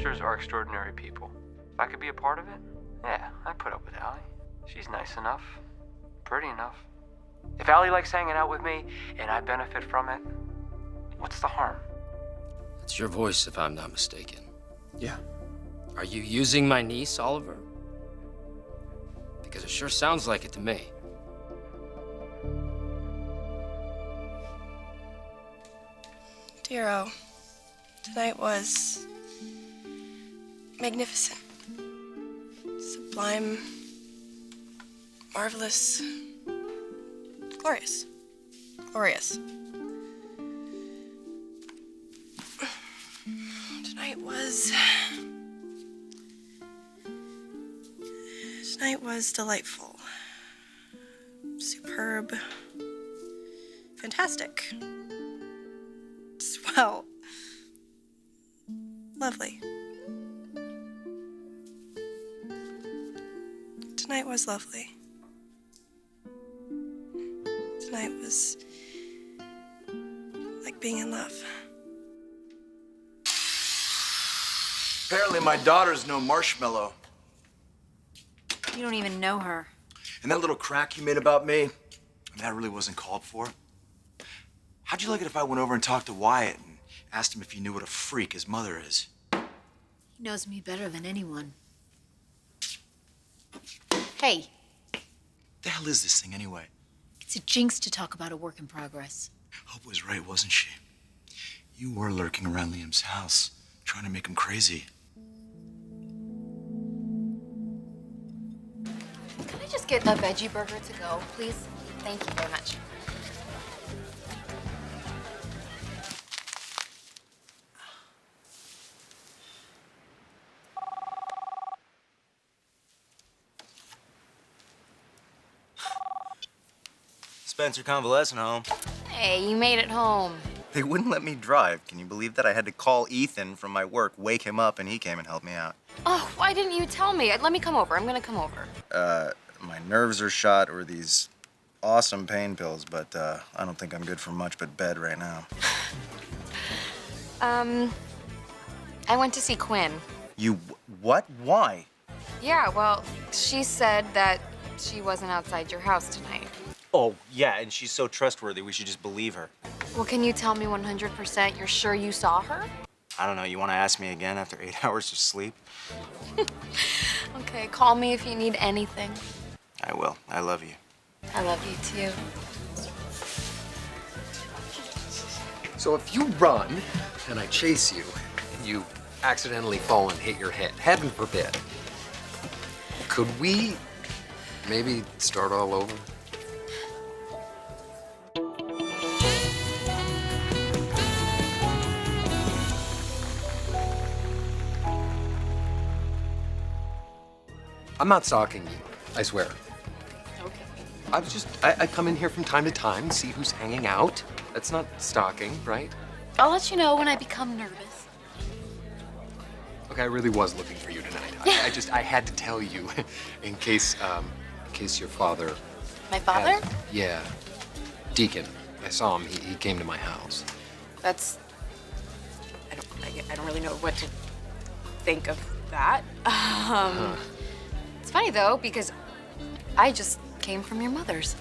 sisters are extraordinary people. If I could be a part of it, yeah, I'd put up with Allie. She's nice enough, pretty enough. If Allie likes hanging out with me and I benefit from it, what's the harm? It's your voice, if I'm not mistaken. Yeah. Are you using my niece, Oliver? Because it sure sounds like it to me. Dearo, tonight was magnificent, sublime, marvelous, glorious, glorious. Tonight was delightful, superb, fantastic, swell, lovely. Tonight was lovely. Tonight was like being in love. Apparently my daughter's no marshmallow. You don't even know her. And that little crack you made about me, that really wasn't called for. How'd you like it if I went over and talked to Wyatt and asked him if he knew what a freak his mother is? He knows me better than anyone. Hey. The hell is this thing anyway? It's a jinx to talk about a work in progress. Hope was right, wasn't she? You were lurking around Liam's house, trying to make him crazy. Can I just get a veggie burger to go, please? Thank you very much. Spencer convalescent home. Hey, you made it home. They wouldn't let me drive. Can you believe that? I had to call Ethan from my work, wake him up, and he came and helped me out. Oh, why didn't you tell me? Let me come over. I'm gonna come over. My nerves are shot or these awesome pain pills, but I don't think I'm good for much but bed right now. I went to see Quinn. You what? Why? Yeah, well, she said that she wasn't outside your house tonight. Oh, yeah, and she's so trustworthy, we should just believe her. Well, can you tell me 100% you're sure you saw her? I don't know, you want to ask me again after 8 hours of sleep? Okay, call me if you need anything. I will. I love you. I love you too. So if you run and I chase you, and you accidentally fall and hit your head, heaven forbid, could we maybe start all over? I'm not stalking you, I swear. Okay. I come in here from time to time, see who's hanging out. That's not stalking, right? I'll let you know when I become nervous. Okay, I really was looking for you tonight. I had to tell you in case your father... My father? Yeah, Deacon. I saw him, he came to my house. That's... I don't really know what to think of that. It's funny though, because I just came from your mother's.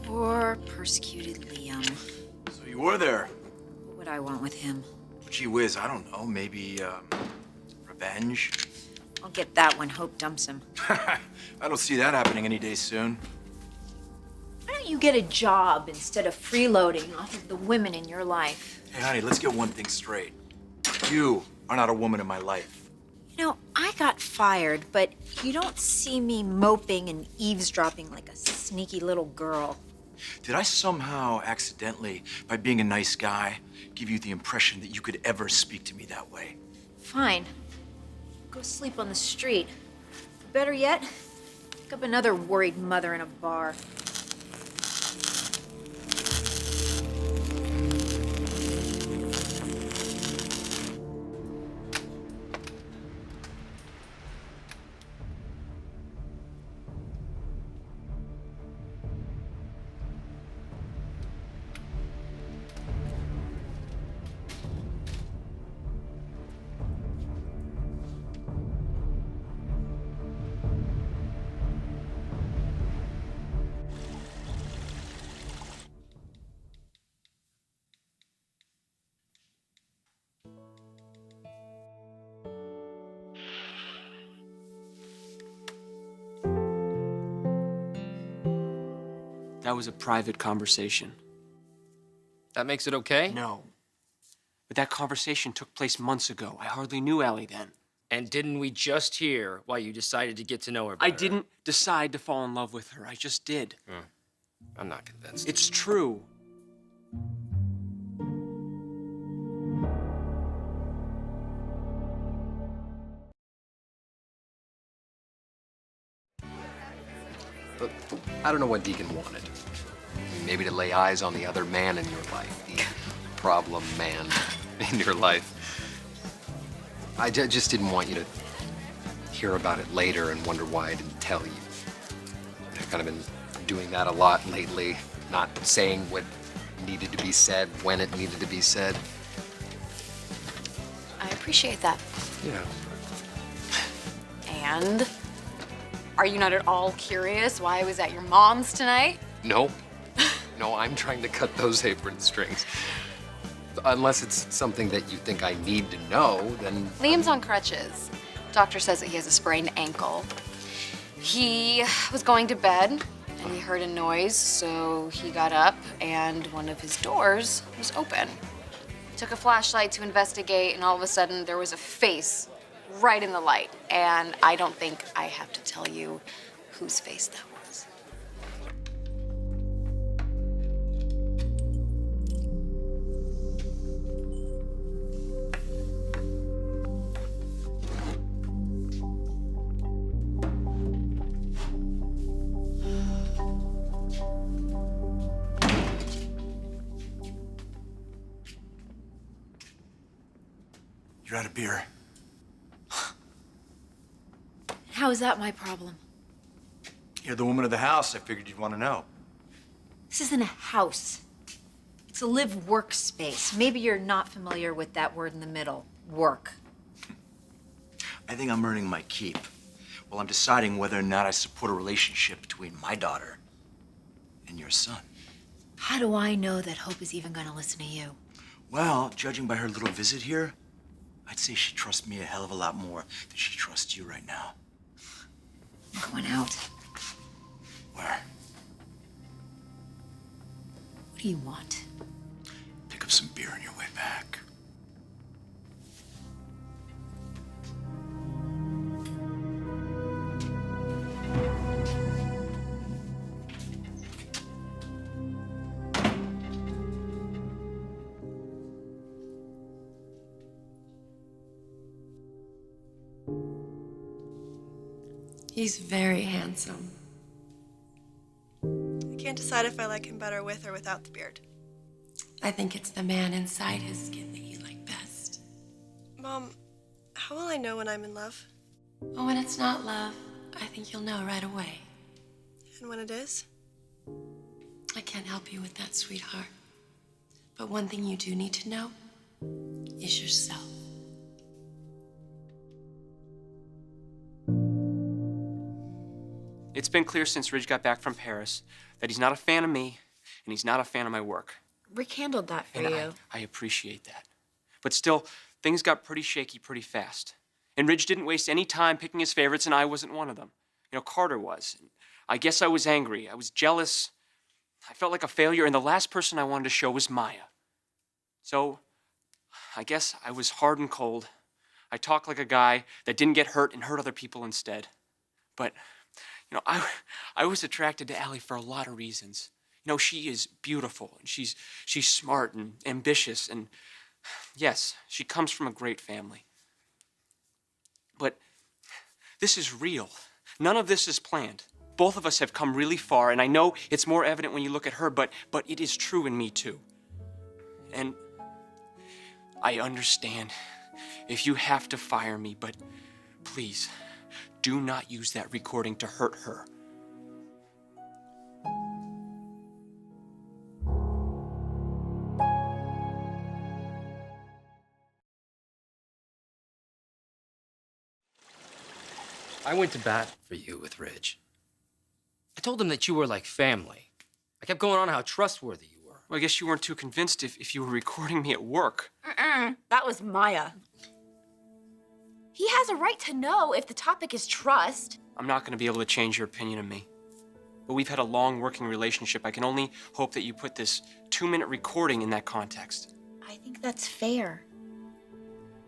Poor, persecuted Liam. So you were there. What would I want with him? Gee whiz, I don't know, maybe, revenge? I'll get that when Hope dumps him. I don't see that happening any day soon. Why don't you get a job instead of freeloading off of the women in your life? Hey, honey, let's get one thing straight. You are not a woman in my life. You know, I got fired, but you don't see me moping and eavesdropping like a sneaky little girl. Did I somehow accidentally, by being a nice guy, give you the impression that you could ever speak to me that way? Fine. Go sleep on the street. Or better yet, pick up another worried mother in a bar. That was a private conversation. That makes it okay? No. But that conversation took place months ago. I hardly knew Allie then. And didn't we just hear why you decided to get to know her better? I didn't decide to fall in love with her. I just did. I'm not convinced. It's true. But I don't know what Deacon wanted. Maybe to lay eyes on the other man in your life, the problem man in your life. I just didn't want you to hear about it later and wonder why I didn't tell you. I've kind of been doing that a lot lately, not saying what needed to be said when it needed to be said. I appreciate that. Yeah. And are you not at all curious why I was at your mom's tonight? No. No, I'm trying to cut those apron strings. Unless it's something that you think I need to know, then... Liam's on crutches. Doctor says that he has a sprained ankle. He was going to bed, and he heard a noise, so he got up, and one of his doors was open. He took a flashlight to investigate, and all of a sudden, there was a face right in the light. And I don't think I have to tell you whose face that was. You're out of beer. How is that my problem? You're the woman of the house. I figured you'd want to know. This isn't a house. It's a live-work space. Maybe you're not familiar with that word in the middle, work. I think I'm earning my keep. Well, I'm deciding whether or not I support a relationship between my daughter and your son. How do I know that Hope is even gonna listen to you? Well, judging by her little visit here, I'd say she trusts me a hell of a lot more than she trusts you right now. I'm going out. Where? What do you want? Pick up some beer on your way back. He's very handsome. I can't decide if I like him better with or without the beard. I think it's the man inside his skin that you like best. Mom, how will I know when I'm in love? Well, when it's not love, I think you'll know right away. And when it is? I can't help you with that, sweetheart. But one thing you do need to know is yourself. It's been clear since Ridge got back from Paris that he's not a fan of me and he's not a fan of my work. Rick handled that for And you. I appreciate that. But still, things got pretty shaky pretty fast. And Ridge didn't waste any time picking his favorites, and I wasn't one of them. You know, Carter was. I guess I was angry. I was jealous. I felt like a failure, and the last person I wanted to show was Maya. So, I guess I was hard and cold. I talked like a guy that didn't get hurt and hurt other people instead. But, you know, I was attracted to Allie for a lot of reasons. You know, she is beautiful, and she's smart and ambitious, and yes, she comes from a great family. But this is real. None of this is planned. Both of us have come really far, and I know it's more evident when you look at her, but it is true in me too. And I understand if you have to fire me, but please, do not use that recording to hurt her. I went to bat for you with Ridge. I told him that you were like family. I kept going on how trustworthy you were. Well, I guess you weren't too convinced if you were recording me at work. That was Maya. He has a right to know if the topic is trust. I'm not going to be able to change your opinion of me. But we've had a long working relationship. I can only hope that you put this 2-minute recording in that context. I think that's fair.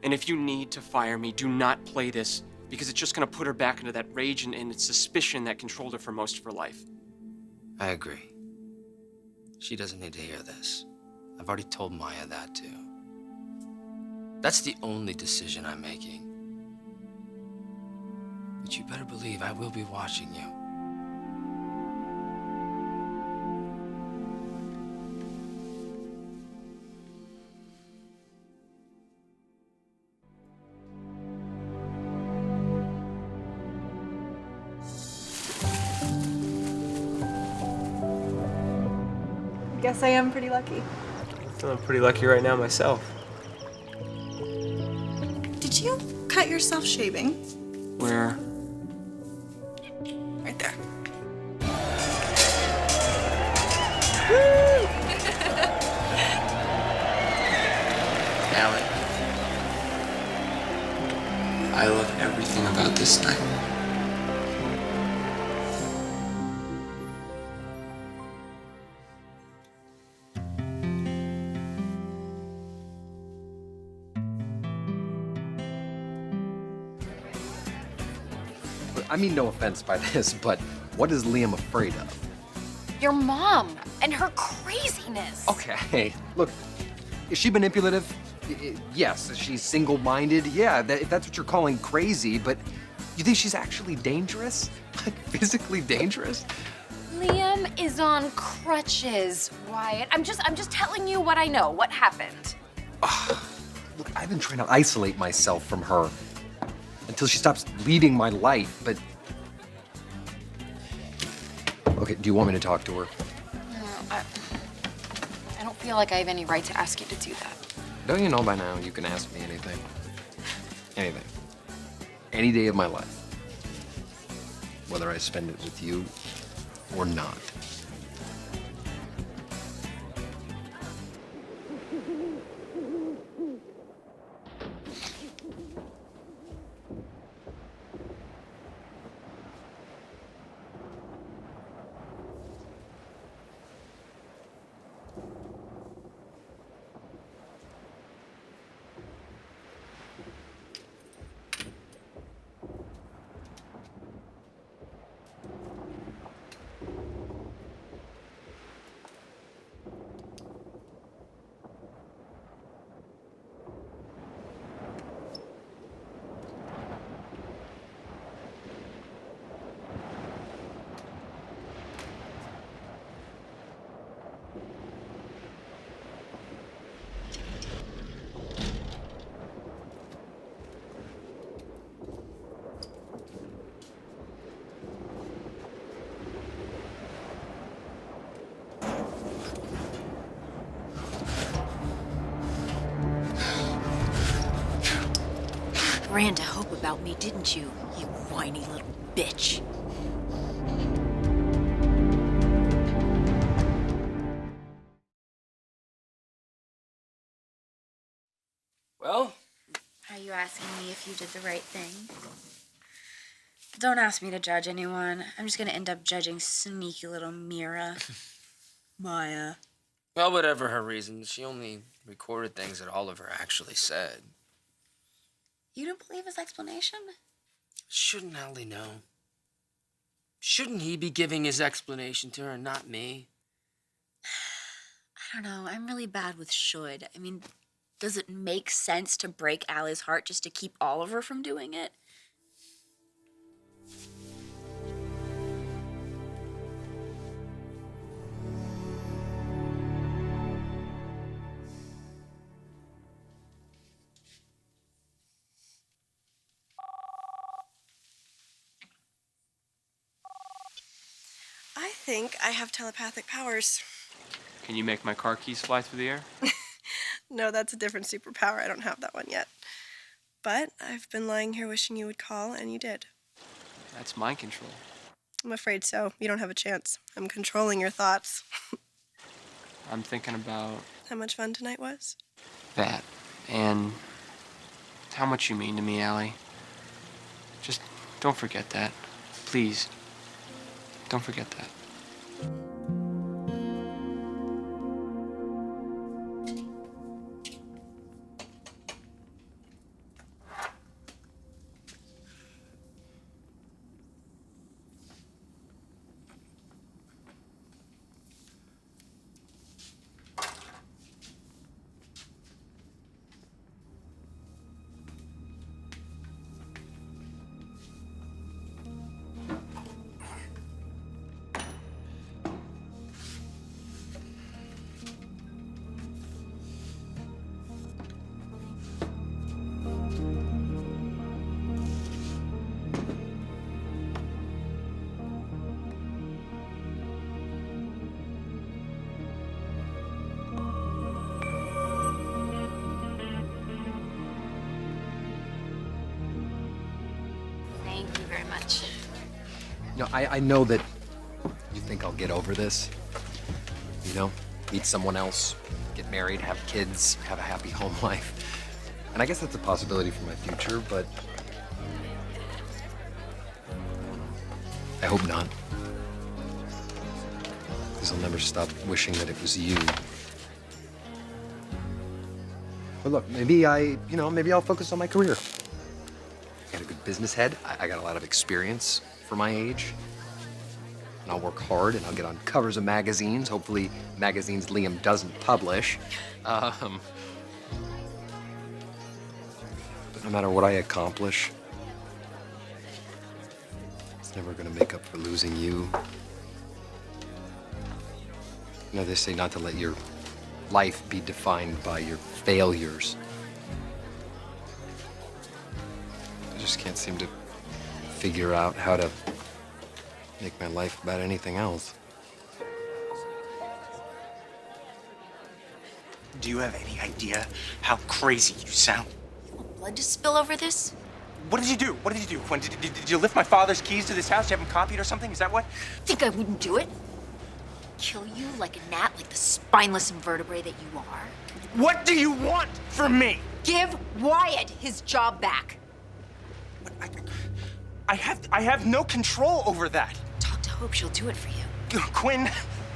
And if you need to fire me, do not play this, because it's just going to put her back into that rage and suspicion that controlled her for most of her life. I agree. She doesn't need to hear this. I've already told Maya that too. That's the only decision I'm making. But you better believe I will be watching you. Guess I am pretty lucky. I'm feeling pretty lucky right now myself. Did you cut yourself shaving? Where? Right there. Allie, I love everything about this night. I mean no offense by this, but what is Liam afraid of? Your mom and her craziness. Okay, look, is she manipulative? Yes. Is she single-minded? Yeah, if that's what you're calling crazy, but you think she's actually dangerous? Like physically dangerous? Liam is on crutches, Wyatt. I'm just telling you what I know. What happened? Look, I've been trying to isolate myself from her until she stops leading my life, but... Okay, do you want me to talk to her? I don't feel like I have any right to ask you to do that. Don't you know by now you can ask me anything? Anything. Any day of my life. Whether I spend it with you or not. Ran to hope about me, didn't you, you whiny little bitch? Well, Are you asking me if you did the right thing? Don't ask me to judge anyone. I'm just gonna end up judging sneaky little Mira. Maya. well, whatever her reasons, she only recorded things that Oliver actually said. You don't believe his explanation? Shouldn't Allie know? Shouldn't he be giving his explanation to her and not me? I don't know. I'm really bad with should. I mean, does it make sense to break Allie's heart just to keep Oliver from doing it? I think I have telepathic powers. Can you make my car keys fly through the air? No, that's a different superpower. I don't have that one yet. But I've been lying here wishing you would call, and you did. That's mind control. I'm afraid so. You don't have a chance. I'm controlling your thoughts. I'm thinking about How much fun tonight was? that and how much you mean to me, Allie. Just don't forget that. Please, don't forget that. Thank you very much. You know, I know that you think I'll get over this. You know, meet someone else, get married, have kids, have a happy home life. And I guess that's a possibility for my future, but I hope not. Because I'll never stop wishing that it was you. But look, maybe I'll focus on my career. I got a good business head. I got a lot of experience for my age. And I'll work hard and I'll get on covers of magazines, hopefully magazines Liam doesn't publish. But no matter what I accomplish, it's never gonna make up for losing you. You know, they say not to let your life be defined by your failures. I just can't seem to figure out how to make my life about anything else. Do you have any idea how crazy you sound? Blood to spill over this? What did you do? What did you do, Quinn? Did you lift my father's keys to this house? You have them copied or something? Is that what? Think I wouldn't do it? Kill you like a gnat, like the spineless invertebrate that you are? What do you want from me? Give Wyatt his job back. I have no control over that. Talk to Hope, she'll do it for you. Quinn,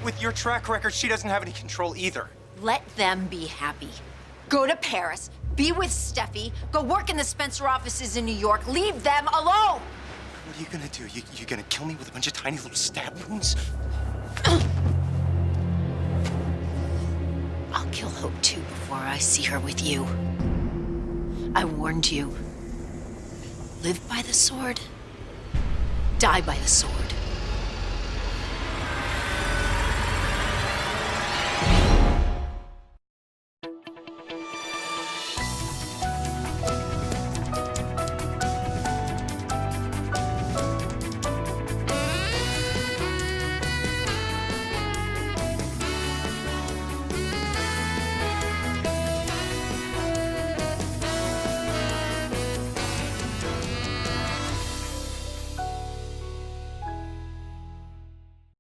with your track record, she doesn't have any control either. Let them be happy. Go to Paris, be with Steffi, go work in the Spencer offices in New York, leave them alone! What are you gonna do? You gonna kill me with a bunch of tiny little stab wounds? I'll kill Hope too before I see her with you. I warned you. Live by the sword, die by the sword.